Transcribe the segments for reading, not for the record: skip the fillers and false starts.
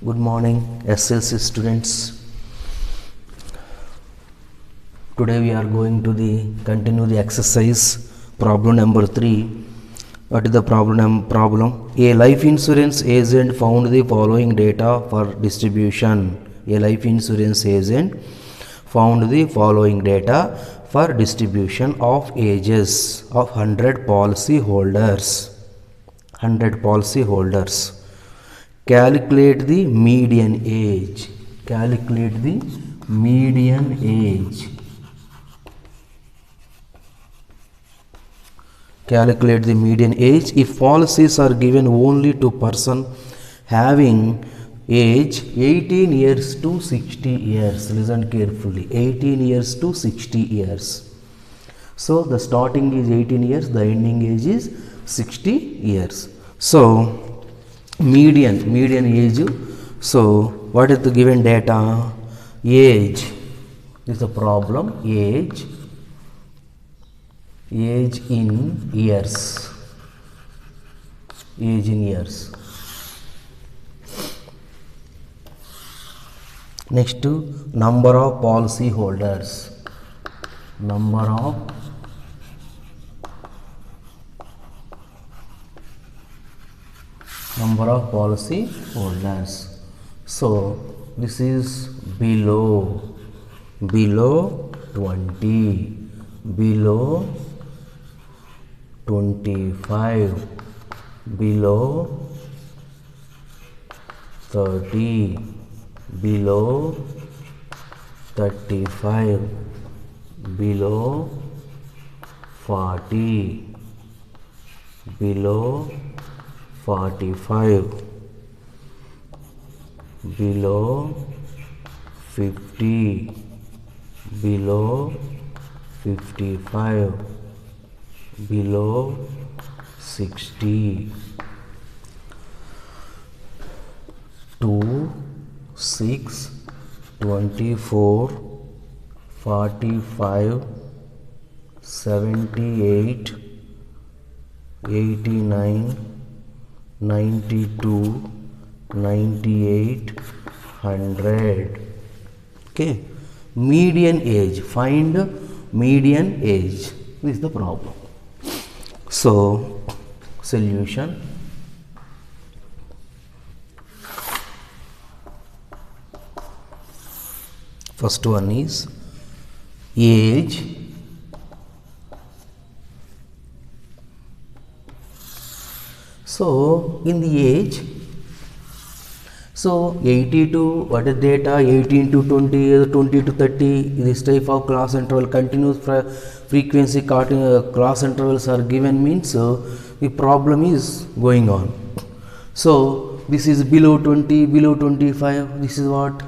Good morning, SLC students. Today we are going to continue the exercise problem number 3. What is the problem? A life insurance agent found the following data for distribution. A life insurance agent found the following data for distribution of ages of 100 policy holders. Calculate the median age. Calculate the median age. Calculate the median age if policies are given only to person having age 18 years to 60 years. Listen carefully. 18 years to 60 years. So the starting is 18 years, the ending age is 60 years. So median age. So what is the given data? Age is the problem. Age in years. Age in years. Next, number of policy holders. Number of policy holders. So this is below 20, below 25, below 30, below 35, below 40, below 45, below 50, below 55, below 60, 2, 6, 24, 45, 78, 89, 92, 98, 100. Okay. Median age. Find median age. This is the problem. So solution. First one is age so in the age, so 80 to what is data, 18 to 20, 20 to 30, this type of class interval, continuous frequency class intervals are given, means the problem is going on. So this is below 20, below 25, this is what?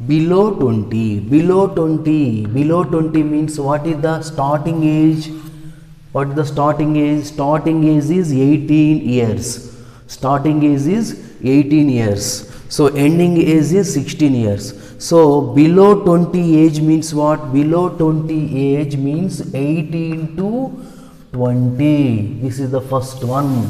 Below 20, below 20, below 20 means what is the starting age? What is the starting age? Starting age is 18 years. Starting age is 18 years. So ending age is 16 years. So below 20 age means what? Below 20 age means 18 to 20. This is the first one.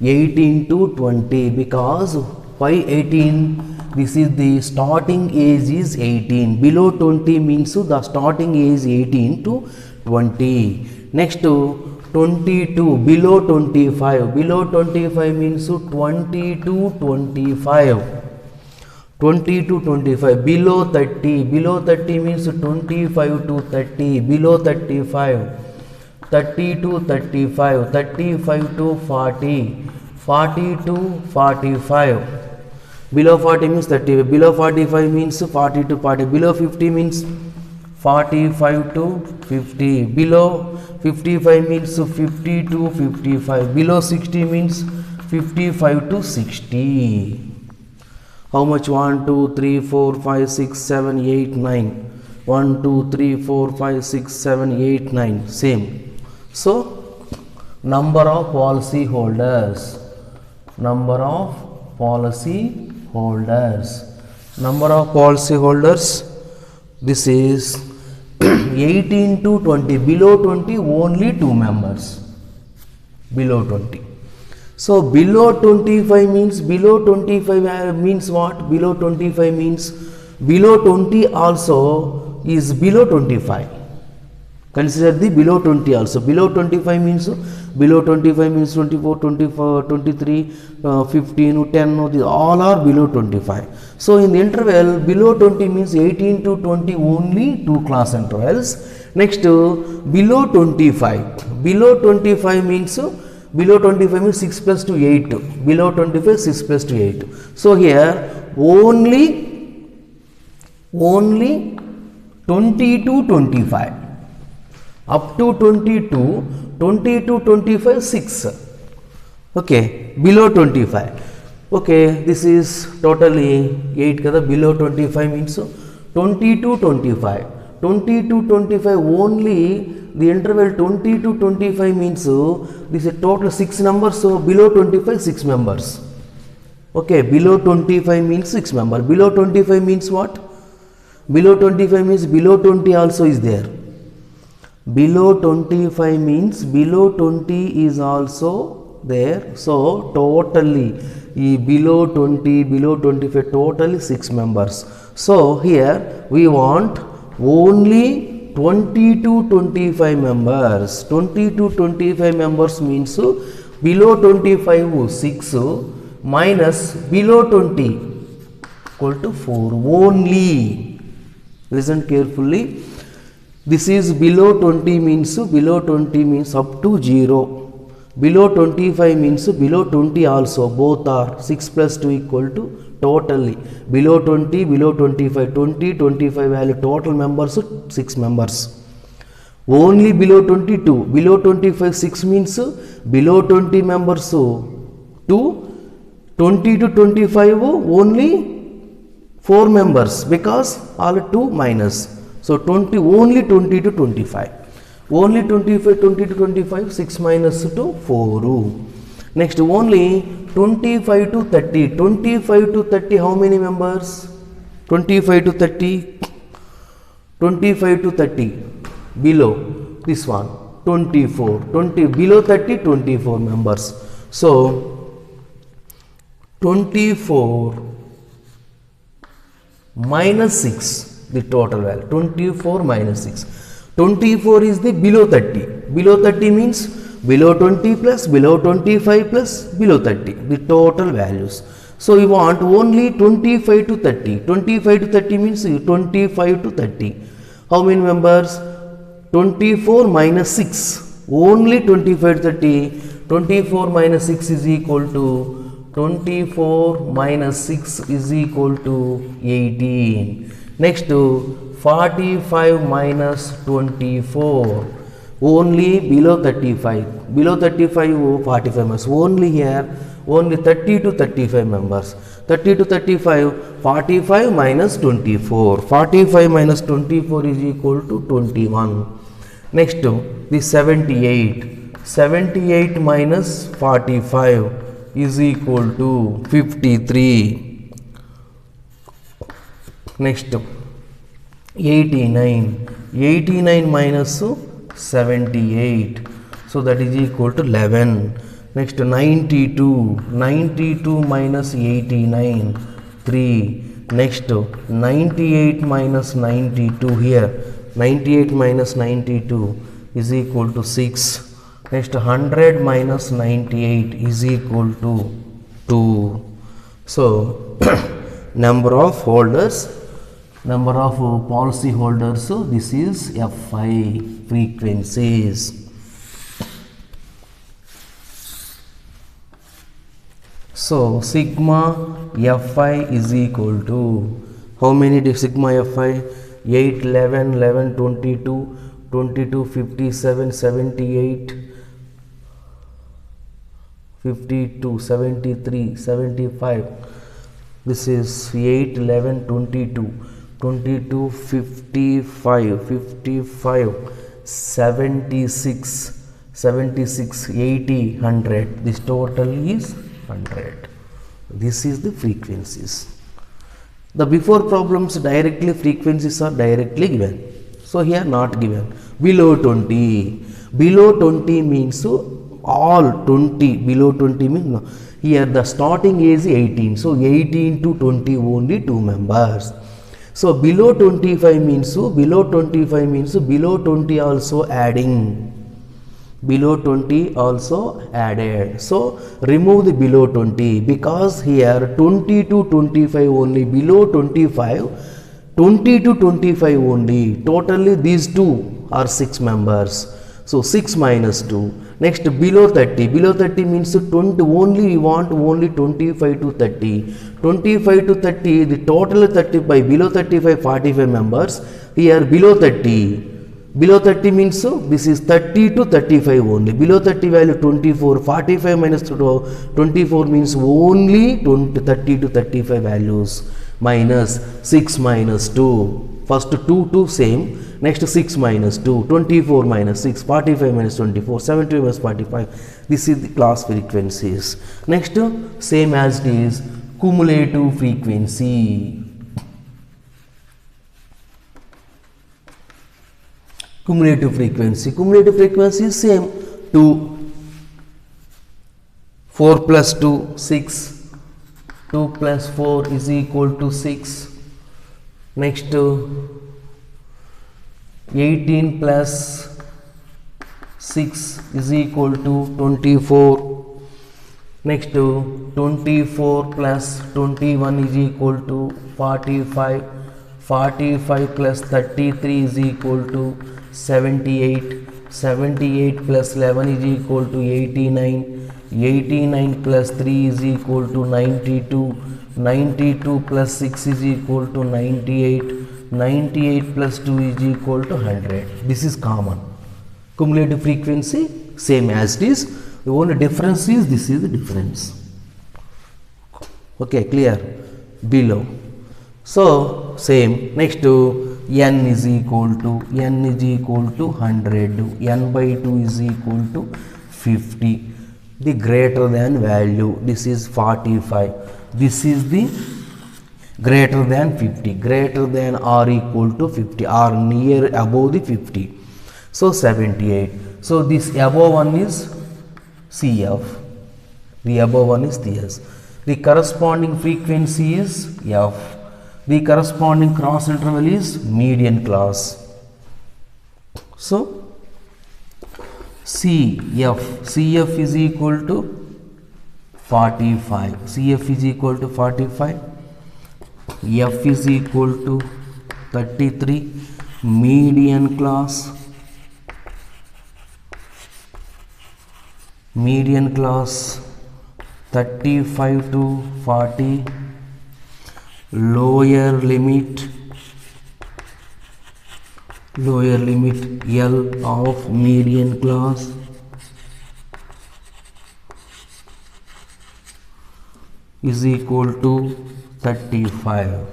18 to 20. Because why 18? This is the starting age is 18. Below 20 means the starting age 18 to 20. Next to 22, below 25. Below 25 means 20 to 25. 20 to 25. Below 30. Below 30 means 25 to 30. Below 35. 30 to 35. 35 to 40. 40 to 45. Below 40 means 30. Below 45 means 40 to 40. Below 50 means 45 to 50. Below 55 means 50 to 55. Below 60 means 55 to 60. How much? 1, 2, 3, 4, 5, 6, 7, 8, 9. 1, 2, 3, 4, 5, 6, 7, 8, 9. Same. So number of policy holders. Number of policy holders. Number of policy holders. This is 18 to 20. Below 20 only 2 members. Below 20. So below 25 means means what? Below 25 means below 20 also is below 25. Consider the below 20 also. Below 25 means 24, 24, 23, 15, 10, these all are below 25. So in the interval below 20 means 18 to 20 only 2 class intervals. Next below 25. Below 25 means 6 plus 2 8. Below 25 6 plus 2 8. So here only 20 to 25. Up to 22, 20 to 25 6. Okay, below 25. Okay, this is totally 8 kada. Below 25 means 20 to 25. 20 to 25 only the interval 20 to 25 means this is total 6 numbers. So below 25 6 members. Okay, below 25 means 6 members. Below 25 means what? Below 25 means below 20 also is there. Below 25 means below 20 is also there. So totally below 20, below 25 totally 6 members. So here we want only 20 to 25 members. 20 to 25 members means below 25 6 minus below 20 equal to 4 only. Listen carefully. This is below 20 means up to 0. Below 25 means below 20 also, both are 6 plus 2 equal to totally below 20, below 25, 20, 25 value total members 6 members. Only below 22, below 25 6 means below 20 members 2, 20 to 25 only 4 members because all 2 minus. So 20 only 20 to 25. Only 25, 20 to 25, 6 minus 2, 4. Next only 25 to 30. 25 to 30 how many members? 25 to 30. 25 to 30 below this one 24. 20 below 30 24 members. So 24 minus 6 the total value 24 minus 6. 24 is the below 30. Below 30 means below 20 plus below 25 plus below 30 the total values. So we want only 25 to 30. 25 to 30 means 25 to 30. How many members? 24 minus 6. Only 25 to 30. 24 minus 6 is equal to 24 minus 6 is equal to 18. Next 45 minus 24. Only below 35. Below 35 45 members. Only here only 30 to 35 members. 30 to 35 45 minus 24. 45 minus 24 is equal to 21. Next the 78. 78 minus 45 is equal to 53. Next 89. 89 minus 78. So that is equal to 11. Next 92. 92 minus 89. 3. Next 98 minus 92 here. 98 minus 92 is equal to 6. Next 100 minus 98 is equal to 2. So number of holders, number of policy holders, so this is Fi frequencies. So sigma Fi is equal to how many sigma Fi? 8, 11, 11, 22, 22, 57, 78, 52, 73, 75. This is 8, 11, 22, 22, 55, 55, 76, 76, 80, 100. This total is 100. This is the frequencies. The before problems directly frequencies are directly given. So here not given. Below 20. Below 20 means all 20 below 20 means no. Here the starting age 18, so 18 to 20 only 2 members. So below 25 means below 20 also adding. Below 20 also added. So remove the below 20 because here 20 to 25 only, below 25, 20 to 25 only. Totally these two are 6 members. So 6 minus 2. Next below 30. Below 30 means 20 only, we want only 25 to 30. 25 to 30, the total 35, below 35, 45 members. Here below 30. Below 30 means this is 30 to 35 only. Below 30 value 24. 45 minus 24 means only 30 to 35 values. Minus 6 minus 2. First 2 same. Next 6 minus 2. 24 minus 6. 45 minus 24. 70 minus 45. This is the class frequencies. Next same as it is cumulative frequency. Cumulative frequency is same. 2, 4 plus 2, 6, 2 plus 4 is equal to 6. Next 18 plus 6 is equal to 24. Next 24 plus 21 is equal to 45. 45 plus 33 is equal to 78. 78 plus 11 is equal to 89. 89 plus 3 is equal to 92. 92 plus 6 is equal to 98. 98 plus 2 is equal to 100. This is common. Cumulative frequency same as it is. The only difference is this is the difference. Okay, clear? Below. So same. Next to n is equal to 100. N by 2 is equal to 50. The greater than value, this is 45. This is the greater than 50, greater than or equal to 50 or near above the 50. So 78. So this above one is CF. The above one is CS. The corresponding frequency is F. The corresponding cross interval is median class. So CF is equal to 45. CF is equal to 45. F is equal to 33. Median class 35 to 40. Lower limit L of median class is equal to 35.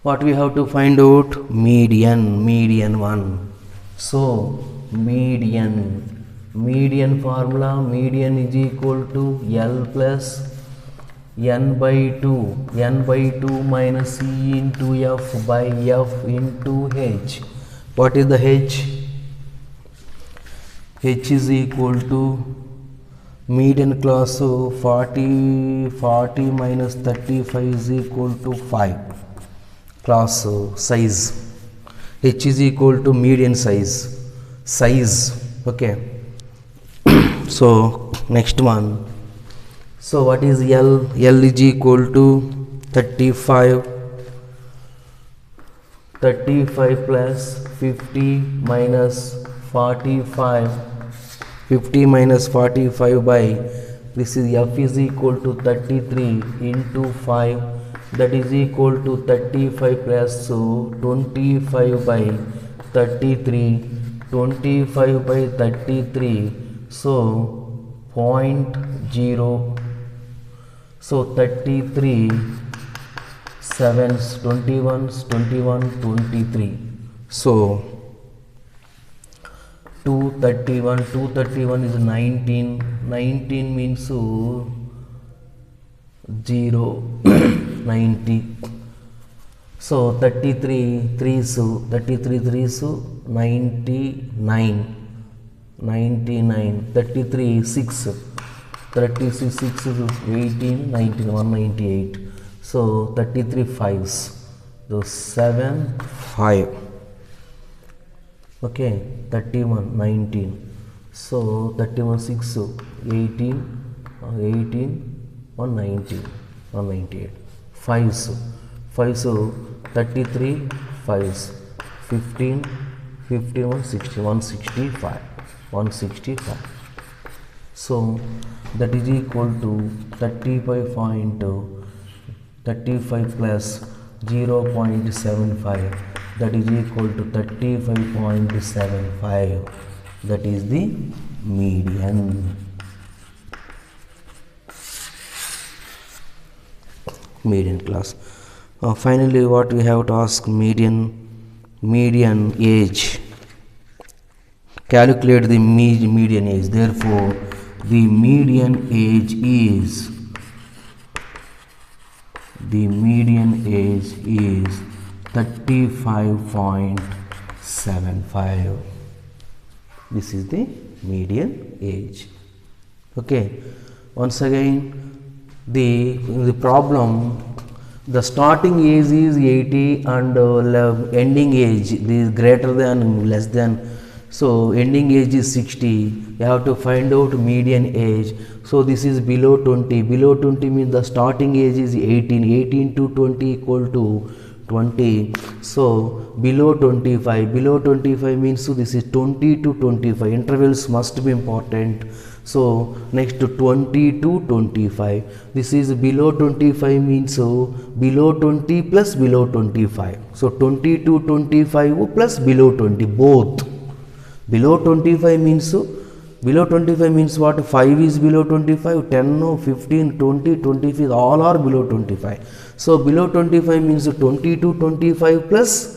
What we have to find out? Median one. So median formula, median is equal to L plus n by 2. N by 2 minus E into F by F into H. What is the H? H is equal to median class 40 minus 35 is equal to 5. Class size. H is equal to median size. Okay. So next one. So what is L? L is equal to 35. 35 plus 50 minus 45. 50 minus 45 by, this is F is equal to 33 into 5, that is equal to 35 plus 25 by 33. 25 by 33. So 0.0. So 33 7s 21 23. So 231 is 19. 19 means 0 90. So 33 3s 99. 99, 33, 6, 36, 6 is 18, 19, 198. So 33 5s, so 7, 5. Okay, 31, 19. So 31, 6, 18, 18, 119, 198. 5s, 5s, 33 5s, 15, 15, 160, 165, 165. So that is equal to 35 plus 0.75, that is equal to 35.75. that is the median. Median class. Finally, what we have to ask, median age. Calculate the median age. Therefore, the median age is 35.75. This is the median age. Okay. Once again, the problem, the starting age is 80 and ending age is greater than less than. So ending age is 60. You have to find out median age. So this is below 20. Below 20 means the starting age is 18. 18 to 20 equal to 20. So below 25. Below 25 means, so this is 20 to 25. Intervals must be important. So next to 20 to 25. This is below 25 means, so below 20 plus below 25. So 20 to 25 plus below 20 both. Below 25 means, so below 25 means what? 5 is below 25, 10, 15, 20, 25, all are below 25. So below 25 means 20 to 25 plus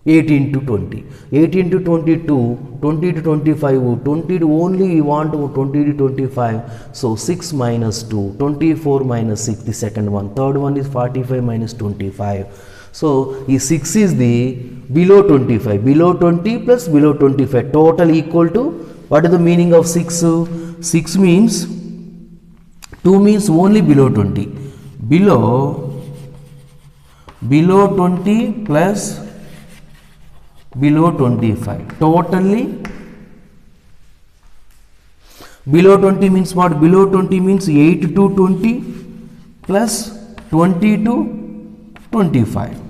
18 to 20. 18 to 22, 20 to 25, 20 to only we want 20 to 25. So 6 minus 2, 24 minus 6, the second one. Third one is 45 minus 25. So this 6 is the below 25. Below 20 plus below 25. Total equal to, what is the meaning of 6? 6 means, 2 means only below 20. Below 20 plus below 25. Totally below 20 means what? Below 20 means 8 to 20 plus 20 to 25.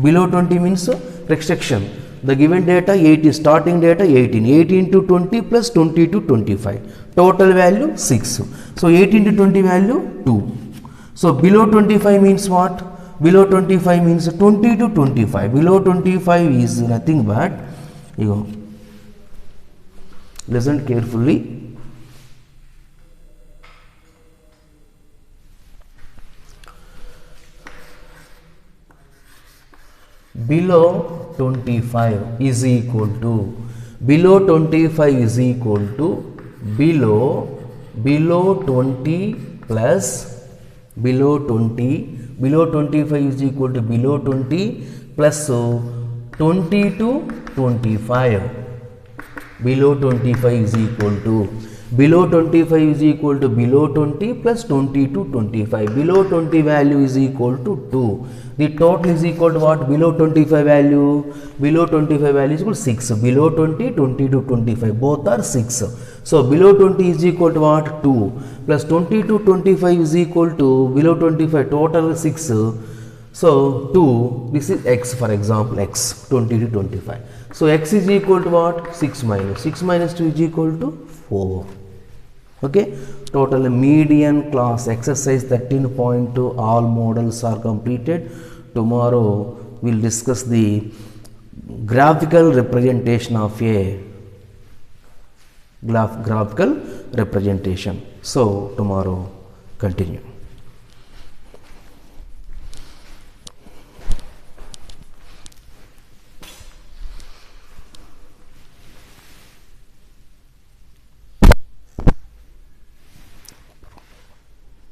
Below 20 means restriction. The given data 18, starting data 18. 18 to 20 plus 20 to 25. Total value 6. So 18 to 20 value 2. So below 25 means what? Below 25 means 20 to 25. Below 25 is nothing but, listen carefully. Below 25 is equal to, below 25 is equal to below 20 plus below 20. Below 25 is equal to below 20 plus 20 to 25. Below 25 is equal to, below 25 is equal to below 20 plus 20 to 25. Below 20 value is equal to 2. The total is equal to what? Below 25 value, below 25 value is equal to 6. Below 20, 20 to 25, both are 6. So below 20 is equal to what? 2 plus 20 to 25 is equal to, below 25 total 6. So 2, this is x, for example, x 20 to 25. So x is equal to what? 6 minus 2 is equal to 4. Okay, total median class exercise 13.2, all models are completed. Tomorrow we will discuss the graphical representation of a graphical representation. So tomorrow continue.